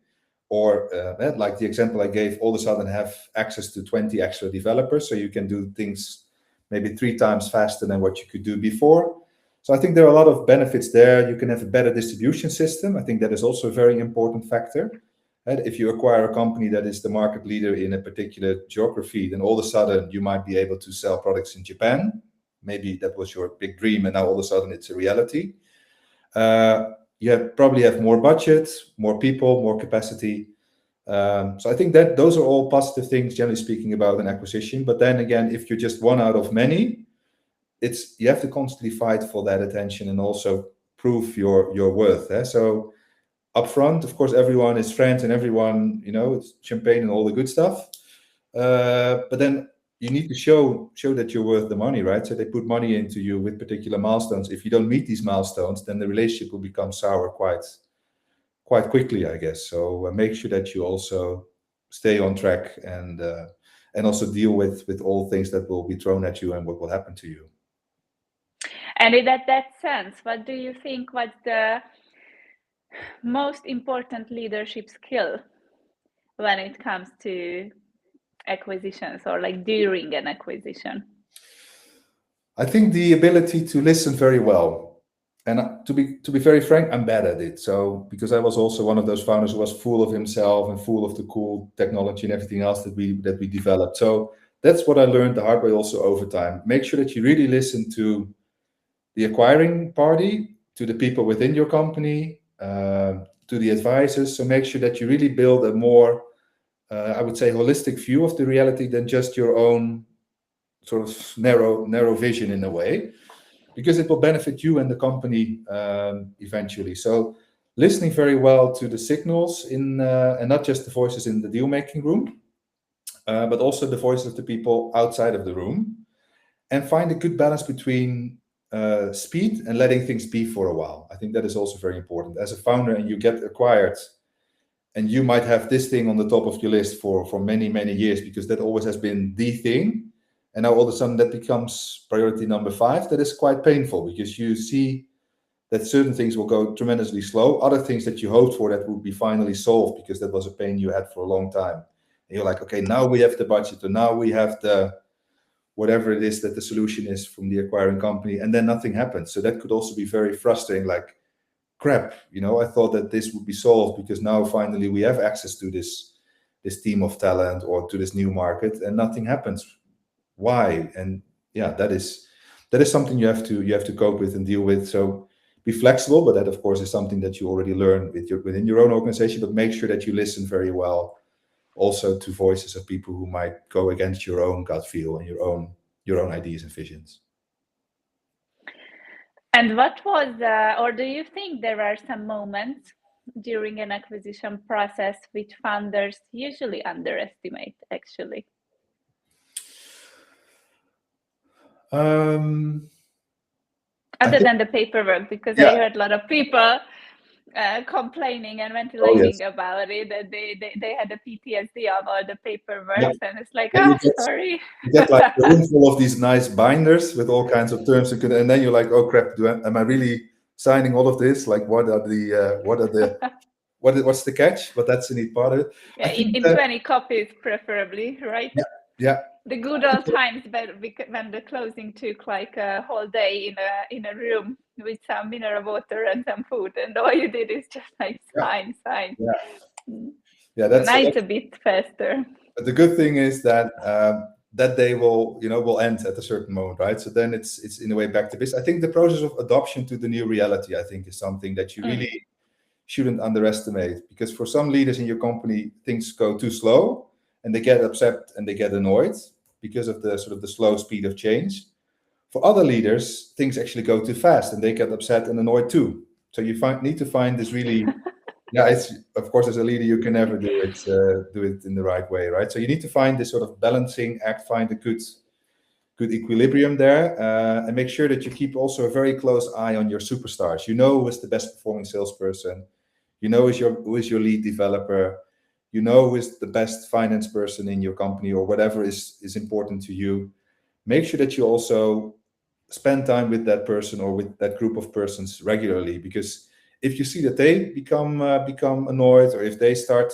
Or like the example I gave, all of a sudden have access to 20 extra developers, so you can do things maybe 3 times faster than what you could do before. So I think there are a lot of benefits there. You can have a better distribution system. I think that is also a very important factor. And if you acquire a company that is the market leader in a particular geography, then all of a sudden you might be able to sell products in Japan. Maybe that was your big dream, and now all of a sudden it's a reality. You probably have more budget, more people, more capacity. So I think that those are all positive things, generally speaking, about an acquisition. But then again, if you're just one out of many, you have to constantly fight for that attention and also prove your worth. So upfront, of course, everyone is friends and everyone, it's champagne and all the good stuff. But then you need to show that you're worth the money, right? So they put money into you with particular milestones. If you don't meet these milestones, then the relationship will become sour quite quickly, I guess. So make sure that you also stay on track and also deal with all things that will be thrown at you and what will happen to you. And in that sense, what do you think was the most important leadership skill when it comes to acquisitions, or like during an acquisition? I think the ability to listen very well. And to be very frank, I'm bad at it. So because I was also one of those founders who was full of himself and full of the cool technology and everything else that we developed. So that's what I learned the hard way also over time. Make sure that you really listen to the acquiring party, to the people within your company, to the advisors. So make sure that you really build a more, I would say, holistic view of the reality than just your own sort of narrow vision in a way, because it will benefit you and the company eventually. So listening very well to the signals and not just the voices in the deal-making room, but also the voices of the people outside of the room, and find a good balance between speed and letting things be for a while. I think that is also very important. As a founder and you get acquired, and you might have this thing on the top of your list for many, many years, because that always has been the thing. And now all of a sudden that becomes priority number 5. That is quite painful, because you see that certain things will go tremendously slow. Other things that you hoped for that would be finally solved, because that was a pain you had for a long time. And you're like, okay, now we have the budget, or now we have the whatever it is that the solution is from the acquiring company, and then nothing happens. So that could also be very frustrating. Like, crap, I thought that this would be solved because now finally we have access to this team of talent or to this new market, and nothing happens. Why? And yeah, that is something you have to cope with and deal with. So be flexible, but that of course is something that you already learn within your own organization. But make sure that you listen very well, also to voices of people who might go against your own gut feel and your own ideas and visions. And what was, or do you think there are some moments during an acquisition process which founders usually underestimate, actually? Other than the paperwork, because I heard a lot of people complaining and ventilating about it, that they had a PTSD of all the paperwork, and it's like, sorry. You get like a room full of these nice binders with all kinds of terms, and then you're like, oh crap, am I really signing all of this? Like, what's the catch? But that's a neat part of it. Yeah, in 20 copies, preferably, right? Yeah. The good old times, when the closing took like a whole day in a room with some mineral water and some food, and all you did is just like sign. Yeah, that's a bit faster. But the good thing is that that day will end at a certain moment, right? So then it's in a way back to business. I think the process of adoption to the new reality, I think, is something that you really shouldn't underestimate, because for some leaders in your company, things go too slow and they get upset and they get annoyed because of the sort of the slow speed of change. For other leaders, things actually go too fast and they get upset and annoyed too. So you need to find this really, it's of course as a leader you can never do it in the right way, right? So you need to find this sort of balancing act, find a good equilibrium there, and make sure that you keep also a very close eye on your superstars. Who is the best performing salesperson, who is your lead developer, who is the best finance person in your company, or whatever is important to you. Make sure that you also spend time with that person or with that group of persons regularly, because if you see that they become annoyed, or if they start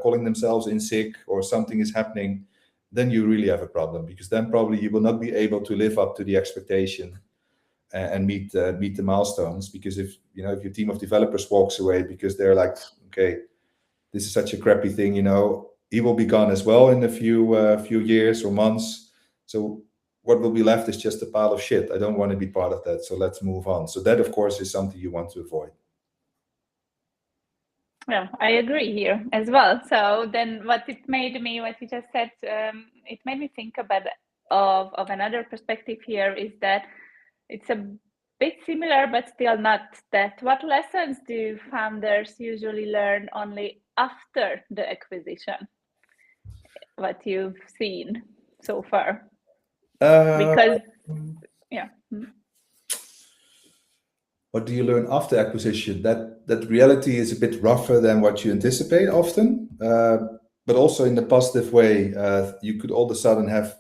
calling themselves in sick or something is happening, then you really have a problem, because then probably you will not be able to live up to the expectation and meet the milestones. Because if your team of developers walks away because they're like, okay, this is such a crappy thing, he will be gone as well in a few years or months. So what will be left is just a pile of shit. I don't want to be part of that. So let's move on. So that, of course, is something you want to avoid. Yeah, I agree here as well. So then what you just said, it made me think about of another perspective here, is that it's a bit similar, but still not that. What lessons do founders usually learn only after the acquisition? What you've seen so far? Because, What do you learn after acquisition? That reality is a bit rougher than what you anticipate often, but also in the positive way. You could all of a sudden have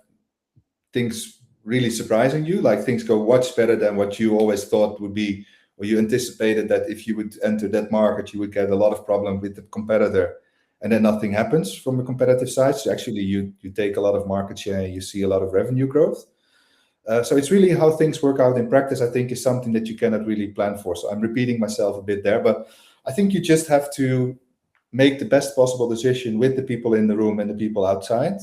things really surprising you, like things go much better than what you always thought would be, or you anticipated that if you would enter that market, you would get a lot of problem with the competitor, and then nothing happens from a competitive side. So actually you take a lot of market share and you see a lot of revenue growth. So it's really how things work out in practice, I think, is something that you cannot really plan for. So I'm repeating myself a bit there, but I think you just have to make the best possible decision with the people in the room and the people outside,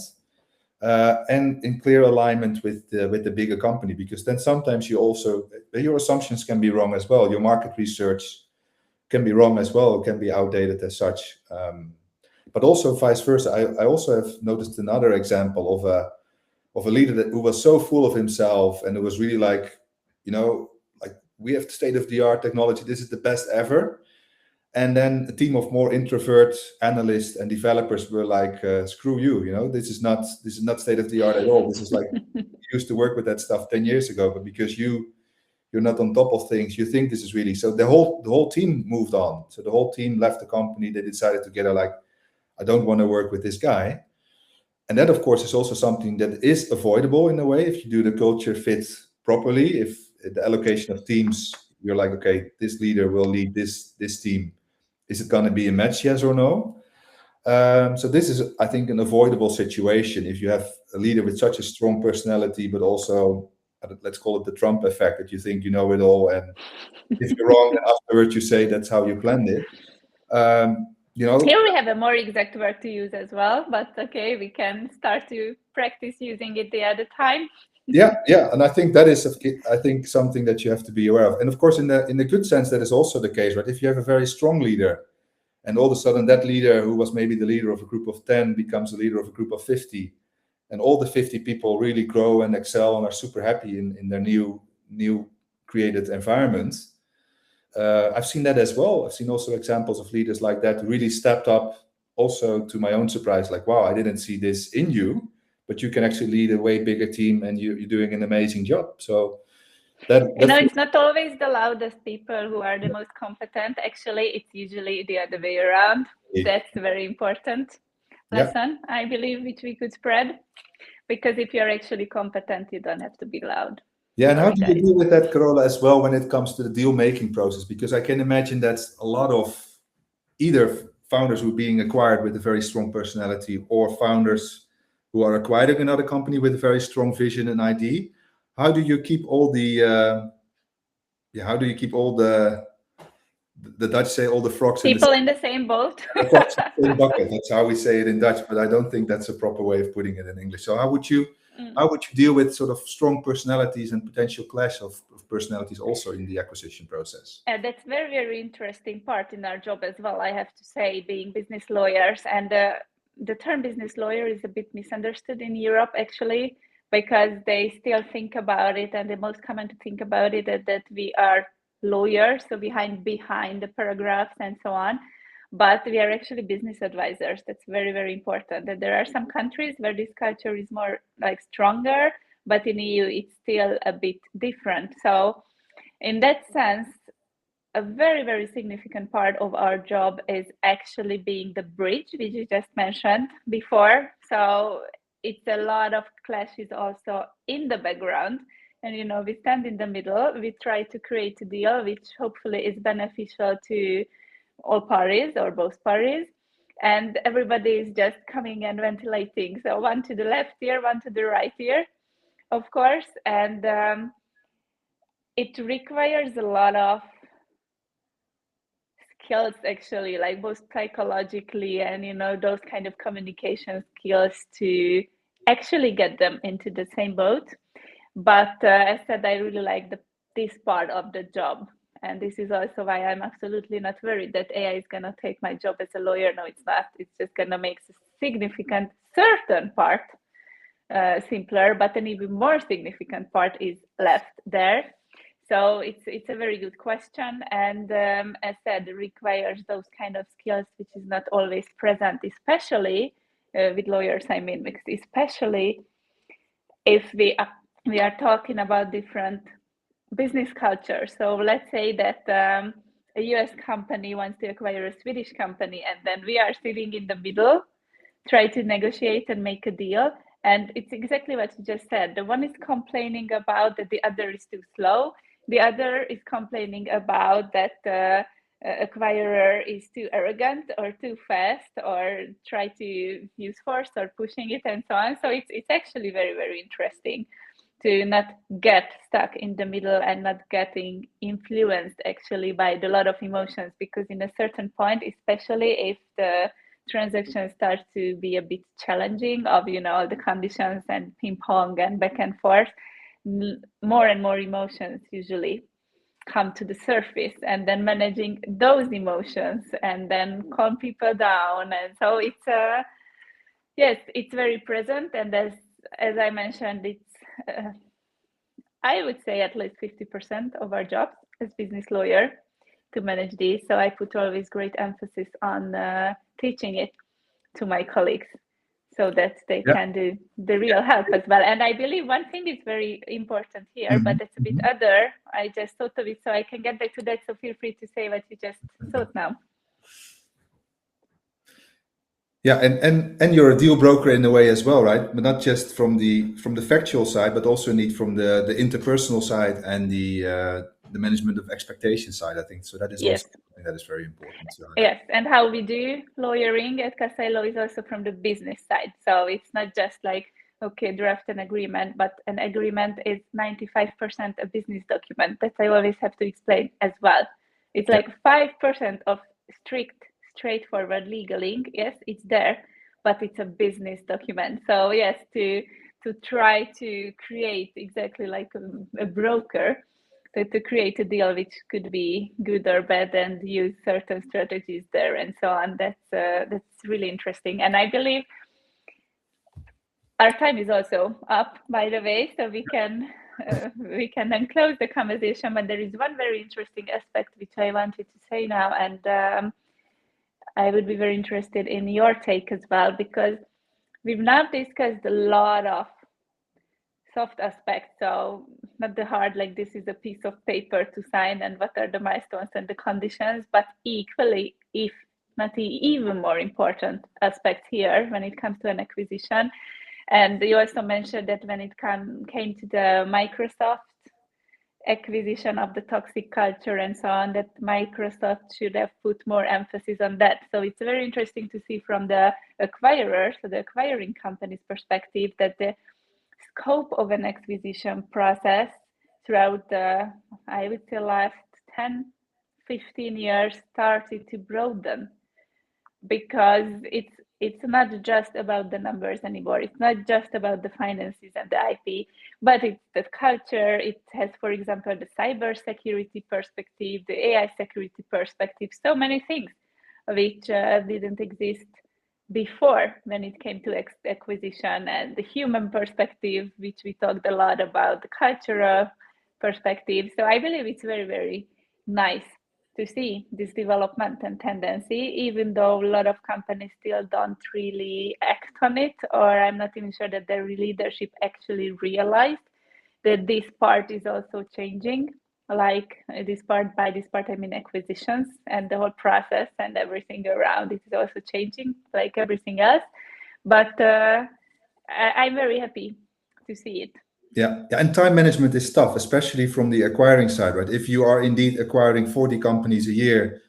and in clear alignment with the bigger company, because then sometimes your assumptions can be wrong as well. Your market research can be wrong as well, can be outdated as such. But also vice versa. I also have noticed another example of a leader who was so full of himself, and it was really like, like, we have state-of-the-art technology, this is the best ever. And then a team of more introvert analysts and developers were like, screw you, this is not state-of-the-art at all. This is like, you used to work with that stuff 10 years ago, but because you're not on top of things, you think this is really. So the whole team moved on. So the whole team left the company. They decided together, like, I don't want to work with this guy. And that, of course, is also something that is avoidable in a way if you do the culture fit properly. If the allocation of teams, you're like, okay, this leader will lead this team. Is it going to be a match, yes or no? So this is, I think, an avoidable situation if you have a leader with such a strong personality, but also let's call it the Trump effect, that you think you know it all, and if you're wrong, then afterwards you say that's how you planned it. Here we have a more exact word to use as well, but okay, we can start to practice using it the other time. Yeah, and I think that is, something that you have to be aware of. And of course, in the good sense, that is also the case, right? If you have a very strong leader, and all of a sudden that leader, who was maybe the leader of a group of 10, becomes a leader of a group of 50, and all the 50 people really grow and excel and are super happy in their new created environments. I've seen that as well. I've seen also examples of leaders like that who really stepped up, also to my own surprise, like, wow, I didn't see this in you, but you can actually lead a way bigger team, and you're doing an amazing job. So it's not always the loudest people who are the most competent. Actually, it's usually the other way around. That's a very important lesson, I believe, which we could spread. Because if you're actually competent, you don't have to be loud. Yeah, and how do you deal with that, Karola, as well, when it comes to the deal-making process? Because I can imagine that's a lot of either founders who are being acquired with a very strong personality, or founders who are acquiring another company with a very strong vision and ID. How do you keep all the the Dutch say all the frogs people in the same boat? The frogs in the same bucket. That's how we say it in Dutch, but I don't think that's a proper way of putting it in English. So how would you deal with sort of strong personalities and potential clash of personalities also in the acquisition process? That's very, very interesting part in our job as well, I have to say, being business lawyers. And the term business lawyer is a bit misunderstood in Europe, actually, because they still think about it, and the most common to think about it that we are lawyers, so behind the paragraphs and so on. But we are actually business advisors. That's very, very important. And there are some countries where this culture is more like stronger, but in EU it's still a bit different. So in that sense, a very, very significant part of our job is actually being the bridge, which you just mentioned before. So it's a lot of clashes also in the background. And, we stand in the middle. We try to create a deal which hopefully is beneficial to all parties or both parties. And everybody is just coming and ventilating. So one to the left ear, one to the right ear, of course. And it requires a lot of skills, actually, like both psychologically and, those kind of communication skills to actually get them into the same boat. But as I said, I really like this part of the job. And this is also why I'm absolutely not worried that AI is going to take my job as a lawyer. No, it's not. It's just going to make a significant certain part simpler, but an even more significant part is left there. So it's a very good question. And as said, it requires those kind of skills, which is not always present, especially with lawyers, I mean, because especially if we are talking about different business culture. So let's say that a US company wants to acquire a Swedish company, and then we are sitting in the middle, try to negotiate and make a deal. And it's exactly what you just said. The one is complaining about that the other is too slow. The other is complaining about that the acquirer is too arrogant or too fast, or try to use force or pushing it and so on. So it's actually very, very interesting to not get stuck in the middle and not getting influenced actually by a lot of emotions, because in a certain point, especially if the transaction starts to be a bit challenging of, the conditions and ping pong and back and forth, more and more emotions usually come to the surface, and then managing those emotions and then calm people down. And so it's yes, it's very present. And as I mentioned, it's I would say at least 50% of our jobs as business lawyer to manage this. So I put always great emphasis on teaching it to my colleagues so that they can do the real help as well. And I believe one thing is very important here, but it's a bit other. I just thought of it, so I can get back to that. So feel free to say what you just thought now. Yeah, and you're a deal broker in a way as well, right? But not just from the factual side, but also indeed from the interpersonal side and the management of expectation side, I think. So that is also something that is very important. So, yes, and how we do lawyering at Kassai Law is also from the business side. So it's not just like okay, draft an agreement, but an agreement is 95% a business document. That I always have to explain as well. It's like 5% of strict, straightforward legaling. Yes, it's there, but it's a business document. So yes, to try to create exactly like a broker, to create a deal which could be good or bad and use certain strategies there and so on. That's really interesting, and I believe our time is also up, by the way, so we can then close the conversation. But there is one very interesting aspect which I wanted to say now, and I would be very interested in your take as well, because we've now discussed a lot of soft aspects, so not the hard, like this is a piece of paper to sign and what are the milestones and the conditions, but equally, if not even more important aspects here when it comes to an acquisition. And you also mentioned that when it came to the Microsoft acquisition of the toxic culture and so on, that Microsoft should have put more emphasis on that. So it's very interesting to see from the acquirer, so the acquiring company's perspective, that the scope of an acquisition process throughout the, I would say, last 10, 15 years started to broaden, because it's not just about the numbers anymore. It's not just about the finances and the IP, but it's the culture. It has, for example, the cyber security perspective, the AI security perspective, so many things which didn't exist before when it came to acquisition, and the human perspective, which we talked a lot about, the cultural perspective. So I believe it's very, very nice to see this development and tendency, even though a lot of companies still don't really act on it, or I'm not even sure that their leadership actually realized that this part is also changing. Like this part, by this part I mean acquisitions, and the whole process and everything around it is also changing, like everything else. But I'm very happy to see it. Yeah, and time management is tough, especially from the acquiring side, right? If you are indeed acquiring 40 companies a year,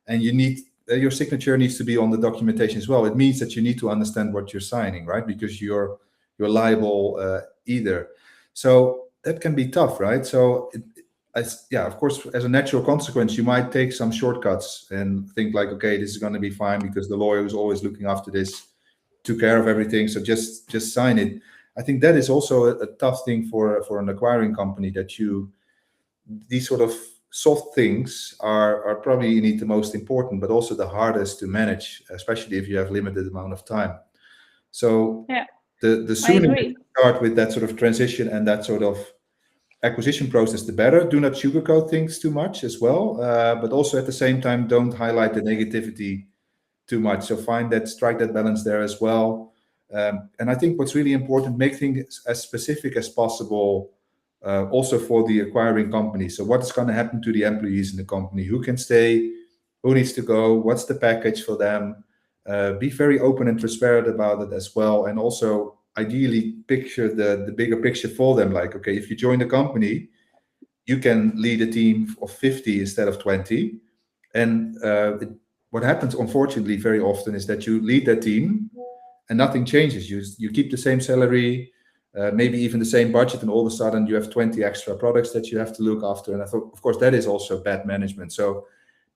and you need your signature needs to be on the documentation as well, it means that you need to understand what you're signing, right? Because you're liable either. So that can be tough, right? So yeah, of course, as a natural consequence, you might take some shortcuts and think like, okay, this is going to be fine because the lawyer who's always looking after this took care of everything, so just sign it. I think that is also a tough thing for an acquiring company, that these sort of soft things are probably indeed the most important, but also the hardest to manage, especially if you have limited amount of time. So yeah, the sooner you start with that sort of transition and that sort of acquisition process, the better. Do not sugarcoat things too much as well, but also at the same time, don't highlight the negativity too much. So strike that balance there as well. And I think what's really important, make things as specific as possible, also for the acquiring company. So what's going to happen to the employees in the company? Who can stay? Who needs to go? What's the package for them? Be very open and transparent about it as well. And also ideally picture the bigger picture for them. Like, okay, if you join the company, you can lead a team of 50 instead of 20. And what happens, unfortunately, very often is that you lead that team and nothing changes. You keep the same salary, maybe even the same budget, and all of a sudden you have 20 extra products that you have to look after. And I thought, of course, that is also bad management. So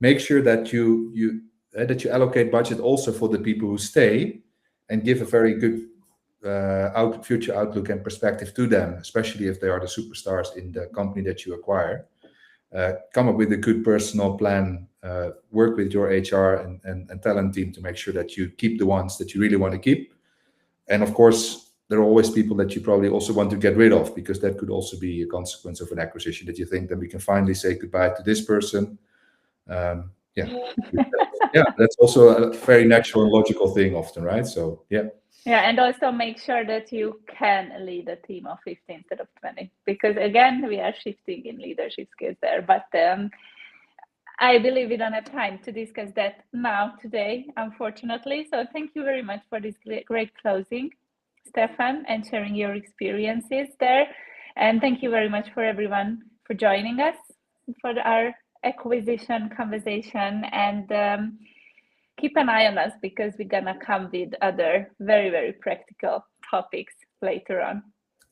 make sure that you allocate budget also for the people who stay, and give a very good future outlook and perspective to them, especially if they are the superstars in the company that you acquire. Come up with a good personal plan, work with your HR and talent team to make sure that you keep the ones that you really want to keep. And of course, there are always people that you probably also want to get rid of, because that could also be a consequence of an acquisition, that you think that we can finally say goodbye to this person. Yeah, that's also a very natural and logical thing often, right? So, yeah. Yeah, and also make sure that you can lead a team of 50 instead of 20, because again, we are shifting in leadership skills there. But I believe we don't have time to discuss that now today, unfortunately. So thank you very much for this great closing, Stefan, and sharing your experiences there. And thank you very much for everyone for joining us for our acquisition conversation. And keep an eye on us, because we're gonna come with other very, very practical topics later on.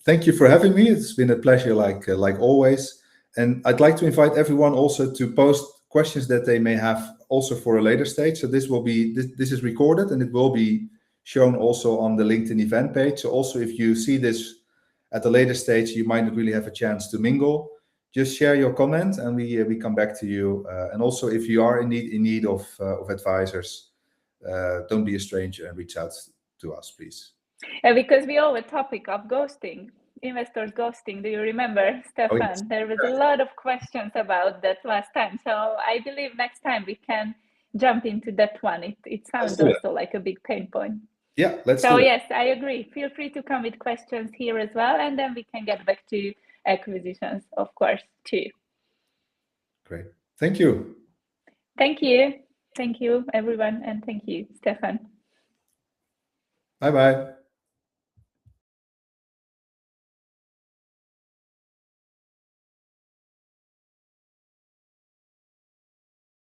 Thank you for having me. It's been a pleasure, like always. And I'd like to invite everyone also to post questions that they may have also for a later stage. So this will be this is recorded and it will be shown also on the LinkedIn event page. So also if you see this at a later stage, you might not really have a chance to mingle. Just share your comment and we come back to you. And also if you are in need of advisors, don't be a stranger and reach out to us, please. Because we have a topic of ghosting, investors ghosting. Do you remember, Stefan? Oh, yes. There was a lot of questions about that last time. So I believe next time we can jump into that one. It sounds also like a big pain point. Yeah, let's do So it. yes, I agree. Feel free to come with questions here as well, and then we can get back to acquisitions, of course, too. Great. Thank you. Thank you. Thank you, everyone, and thank you, Stefan. Bye-bye.